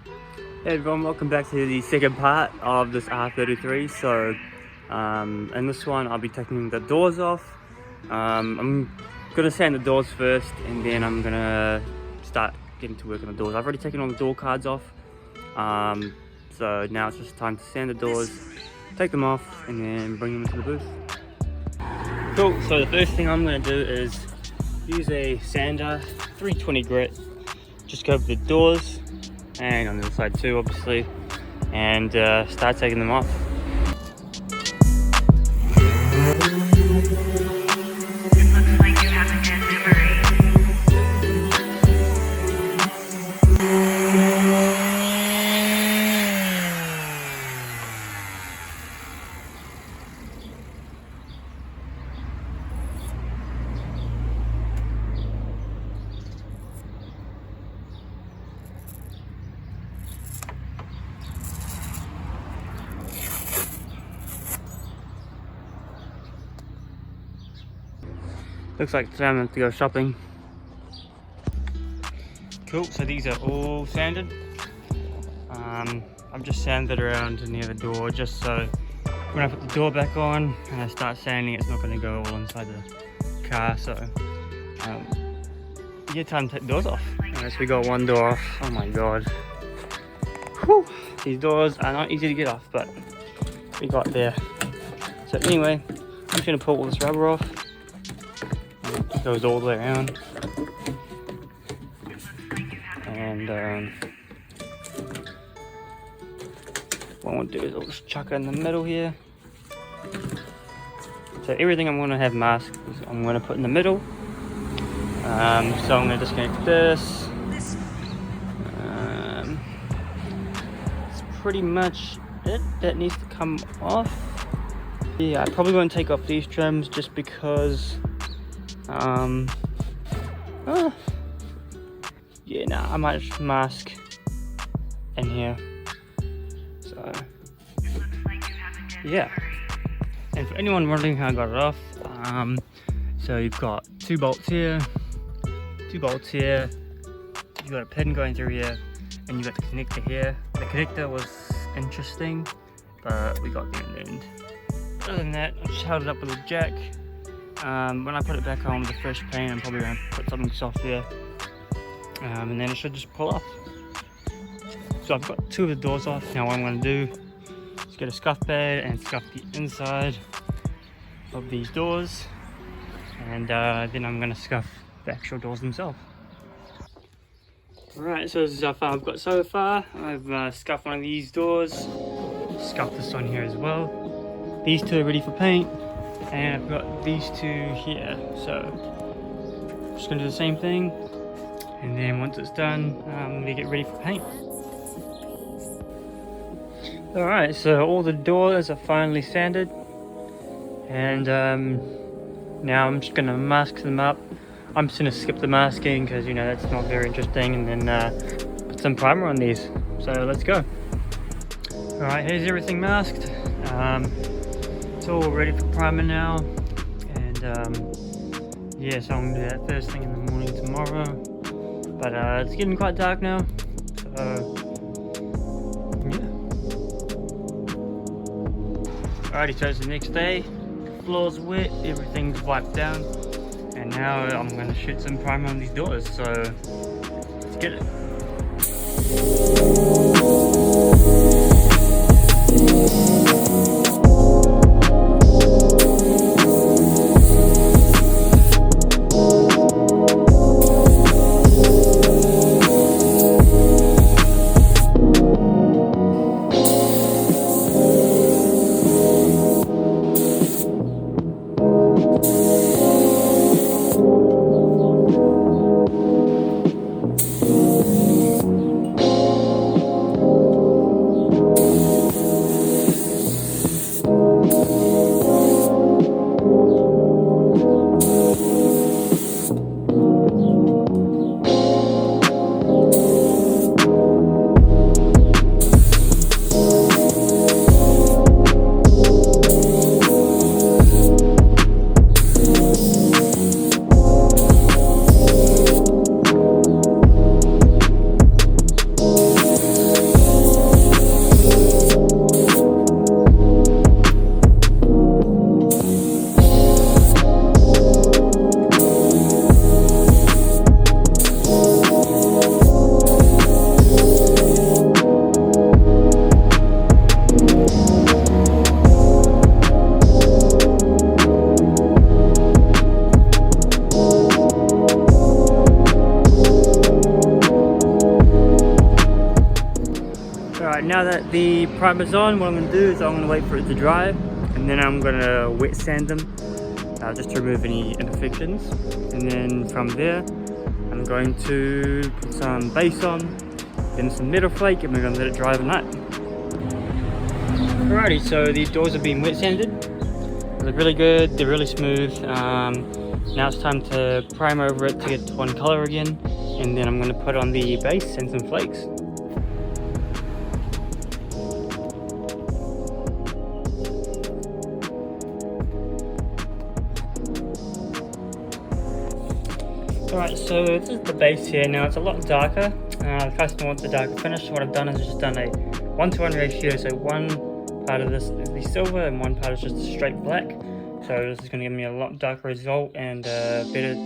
Hey everyone, welcome back to the second part of this R33. So, in this one I'll be taking the doors off. I'm gonna sand the doors first and then I'm gonna start getting to work on the doors. I've already taken all the door cards off. So now it's just time to sand the doors, take them off and then bring them into the booth. Cool, so the first thing I'm gonna do is use a sander, 320 grit, just go over the doors and on the other side too obviously, and start taking them off. Looks like it's time to go shopping. Cool, so these are all sanded. I've just sanded around near the door just so when I put the door back on and I start sanding, it's not going to go all inside the car. So yeah, time to take the doors off. Alright, so we got one door off. Oh my god. Whew. These doors are not easy to get off, but we got there. So anyway, I'm just going to pull all this rubber off. It goes all the way around. And what I want to do is I'll just chuck it in the middle here. So everything I'm going to have masked, I'm going to put in the middle. So I'm going to disconnect this. That's pretty much it that needs to come off. Yeah, I probably won't take off these trims just because yeah, nah, I might just mask in here. So yeah, and for anyone wondering how I got it off, so you've got two bolts here, you've got a pin going through here, and you've got the connector here. The connector was interesting, but we got there in the end. Other than that, I just held it up with a jack. When I put it back on with the fresh paint, I'm probably going to put something soft there, and then it should just pull off. So I've got two of the doors off. Now what I'm going to do is get a scuff pad and scuff the inside of these doors, and then I'm going to scuff the actual doors themselves. Alright, so this is how far I've got so far. I've scuffed one of these doors, scuffed this one here as well. These two are ready for paint. And I've got these two here, so I'm just going to do the same thing, and then once it's done, I'm going to get ready for paint. Alright, so all the doors are finally sanded, and now I'm just going to mask them up. I'm just going to skip the masking because, you know, that's not very interesting, and then put some primer on these. So let's go. Alright, here's everything masked. It's all ready for primer now, and yeah, so I'm gonna do that first thing in the morning tomorrow, but it's getting quite dark now, so yeah. Alrighty, so it's the next day, the floor's wet, everything's wiped down, and now I'm gonna shoot some primer on these doors, so let's get it. Alright, now that the primer's on, what I'm going to do is I'm going to wait for it to dry, and then I'm going to wet sand them just to remove any imperfections. And then from there, I'm going to put some base on, then some metal flake, and we're going to let it dry overnight. Alrighty, so these doors have been wet sanded. They look really good, they're really smooth. Now it's time to prime over it to get one color again, and then I'm going to put on the base and some flakes. Alright, so this is the base here. Now it's a lot darker. The customer wants a darker finish. So what I've done is just done a 1-to-1 ratio. So one part of this is the silver and one part is just straight black. So this is going to give me a lot darker result and better,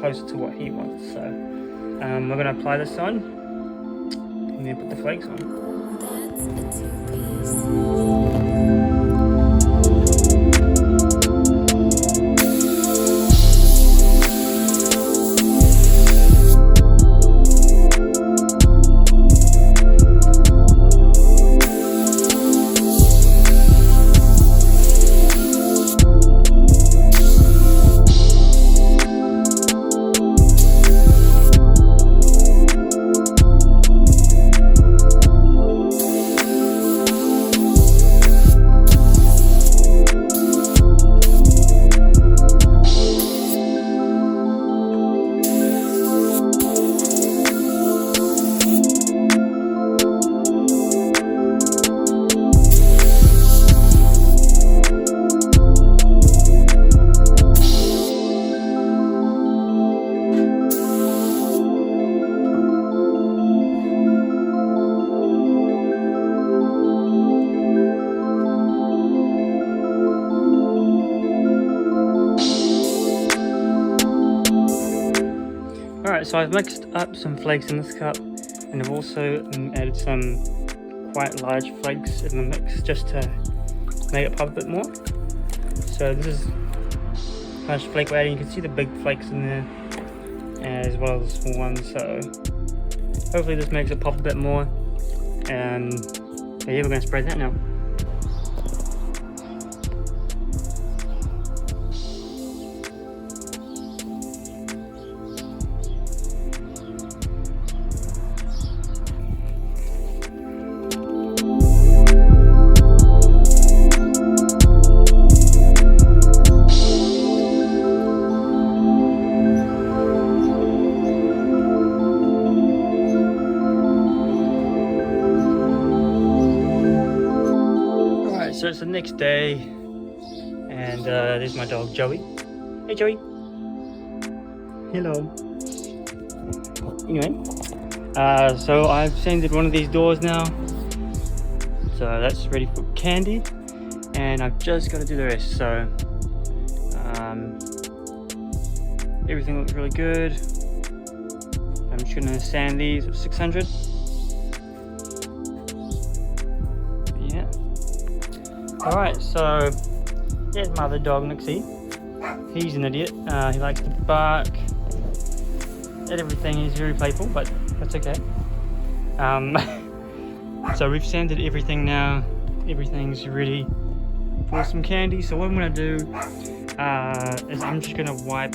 closer to what he wants. So we're going to apply this on and then put the flakes on. Alright, so I've mixed up some flakes in this cup, and I've also added some quite large flakes in the mix just to make it pop a bit more. So this is how much flake we're adding. You can see the big flakes in there as well as the small ones, so hopefully this makes it pop a bit more. And yeah, we're going to spray that now. So it's the next day, and there's my dog Joey. Hey Joey. Hello. Anyway, so I've sanded one of these doors now, so that's ready for candy, and I've just got to do the rest. So everything looks really good. I'm just gonna sand these with 600. Alright, so here's my other dog, Nixie. He's an idiot. He likes to bark at everything. He's very playful, but that's okay. So we've sanded everything now. Everything's ready for some candy. So what I'm going to do is I'm just going to wipe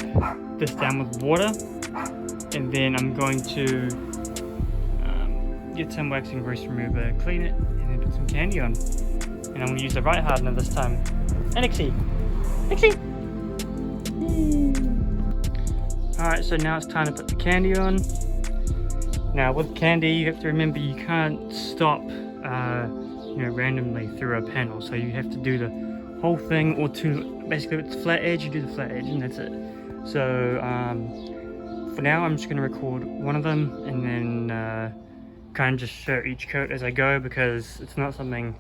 this down with water. And then I'm going to get some waxing grease remover, clean it, and then put some candy on. And I'm going to use the right hardener this time. And Nixie! Nixie! Alright, so now it's time to put the candy on. Now with candy, you have to remember you can't stop randomly through a panel. So you have to do the whole thing, or basically if it's flat edge, you do the flat edge and that's it. So for now I'm just going to record one of them and then kind of just show each coat as I go, because it's not something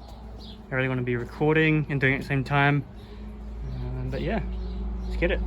I really want to be recording and doing it at the same time. But yeah, let's get it.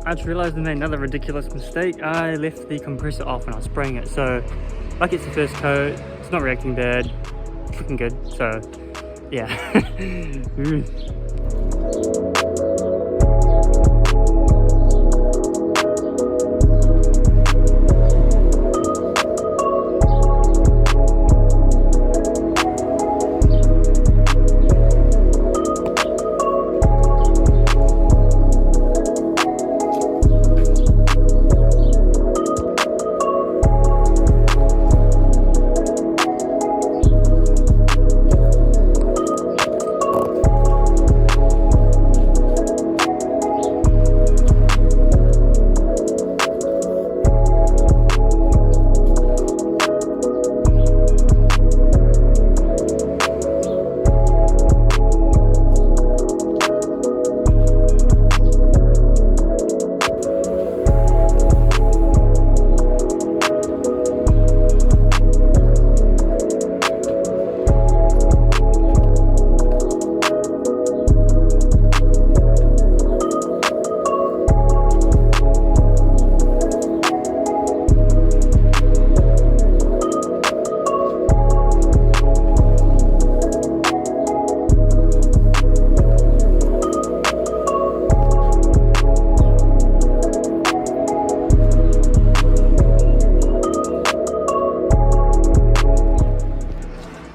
I just realised I made another ridiculous mistake. I left the compressor off when I was spraying it, so like it's the first coat, it's not reacting bad, it's looking good, so yeah.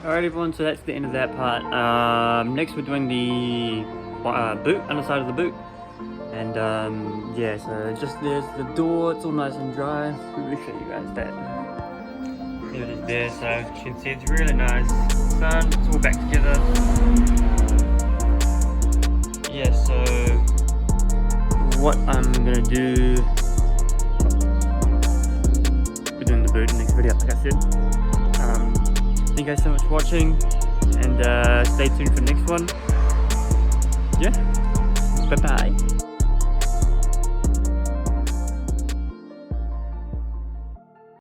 Alright everyone, so that's the end of that part. Next we're doing the boot, underside of the boot. And yeah, so just there's the door, it's all nice and dry. Let me show you guys that. There it is there, so as you can see it's really nice. Sun, it's all back together. Yeah, so what I'm gonna do, we're doing the boot in the next video like I said. Thank you guys so much for watching, and stay tuned for the next one. Yeah, bye bye.